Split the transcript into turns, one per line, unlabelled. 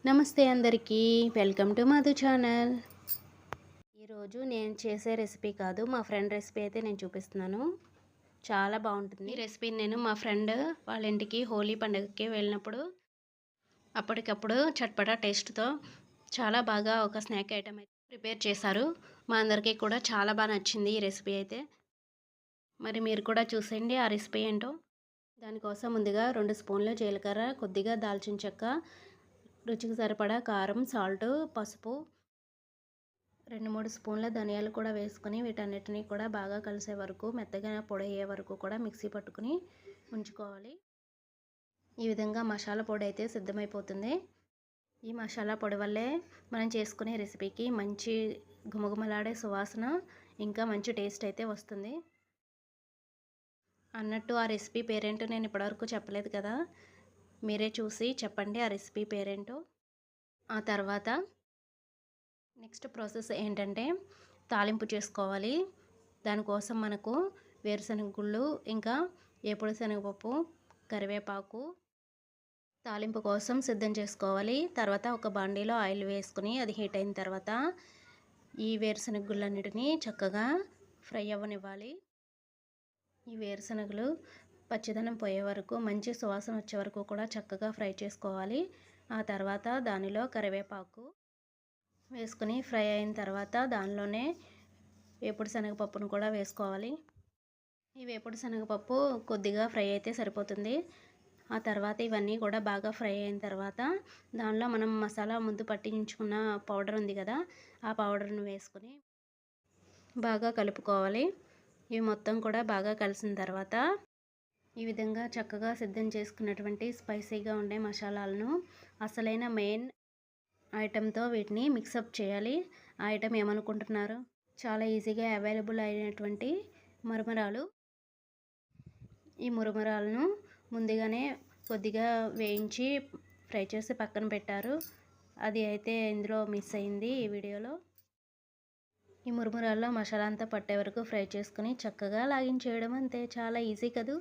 నమస్తే అందరికీ, welcome to Madhu channel. ఈరోజు నేను చేసే రెసిపీ కాదు, మా ఫ్రెండ్ రెసిపీ అయితే నేను చూపిస్తున్నాను. చాలా బాగుంటుంది. ఈ రెసిపీని నేను మా ఫ్రెండ్ వాళ్ళ ఇంటికి హోలీ పండుగకి వెళ్ళినప్పుడు అప్పటికప్పుడు చట్పటా టేస్ట్తో చాలా బాగా ఒక స్నాక్ ఐటమ్ అయితే ప్రిపేర్ చేశారు. మా అందరికీ కూడా చాలా బాగా నచ్చింది ఈ రెసిపీ అయితే. మరి మీరు కూడా చూసేయండి ఆ రెసిపీ ఏంటో. దానికోసం ముందుగా 2 స్పూన్ల జీలకర్ర, కొద్దిగా దాల్చిన చెక్క, రుచికి సరిపడా కారం, సాల్ట్, పసుపు, 2-3 స్పూన్ల ధనియాలు కూడా వేసుకొని వీటన్నిటిని కూడా బాగా కలిసే వరకు, మెత్తగా పొడి అయ్యే వరకు కూడా మిక్సీ పట్టుకుని ఉంచుకోవాలి. ఈ విధంగా మసాలా పొడి అయితే సిద్ధమైపోతుంది. ఈ మసాలా పొడి వల్లే మనం చేసుకునే రెసిపీకి మంచి గుమగుమలాడే సువాసన, ఇంకా మంచి టేస్ట్ అయితే వస్తుంది. అన్నట్టు ఆ రెసిపీ పేరేంటో నేను ఇప్పటివరకు చెప్పలేదు కదా, మీరే చూసి చెప్పండి ఆ రెసిపీ పేరేంటో. ఆ తర్వాత నెక్స్ట్ ప్రాసెస్ ఏంటంటే తాలింపు చేసుకోవాలి. దానికోసం మనకు వేరుశనగ గుళ్ళు, ఇంకా ఏపుడు శనగపప్పు, కరివేపాకు తాలింపు కోసం సిద్ధం చేసుకోవాలి. తర్వాత ఒక బాండీలో ఆయిల్ వేసుకుని అది హీట్ అయిన తర్వాత ఈ వేరుశనగ గుళ్ళన్నిటిని చక్కగా ఫ్రై అవ్వనివ్వాలి. ఈ వేరుశనగలు పచ్చిదనం పోయే వరకు, మంచి సువాసన వచ్చే వరకు కూడా చక్కగా ఫ్రై చేసుకోవాలి. ఆ తర్వాత దానిలో కరివేపాకు వేసుకుని ఫ్రై అయిన తర్వాత దానిలోనే వేపుడు శనగపప్పును కూడా వేసుకోవాలి. ఈ వేపుడు శనగపప్పు కొద్దిగా ఫ్రై అయితే సరిపోతుంది. ఆ తర్వాత ఇవన్నీ కూడా బాగా ఫ్రై అయిన తర్వాత దానిలో మనం మసాలా ముందు పట్టించుకున్న పౌడర్ ఉంది కదా, ఆ పౌడర్ను వేసుకొని బాగా కలుపుకోవాలి. ఇవి మొత్తం కూడా బాగా కలిసిన తర్వాత ఈ విధంగా చక్కగా సిద్ధం చేసుకున్నటువంటి స్పైసీగా ఉండే మసాలాలను అసలైన మెయిన్ ఐటెంతో వీటిని మిక్సప్ చేయాలి. ఆ ఐటెం ఏమనుకుంటున్నారు? చాలా ఈజీగా అవైలబుల్ అయినటువంటి మరమరాలు. ఈ మురమరాలను ముందుగానే కొద్దిగా వేయించి ఫ్రై చేసి పక్కన పెట్టారు. అది అయితే ఇందులో మిస్ అయింది ఈ వీడియోలో. ఈ మురమరాల్లో మసాలా అంతా పట్టే వరకు ఫ్రై చేసుకుని చక్కగా లాగించేయడం, అంతే. చాలా ఈజీ కదూ.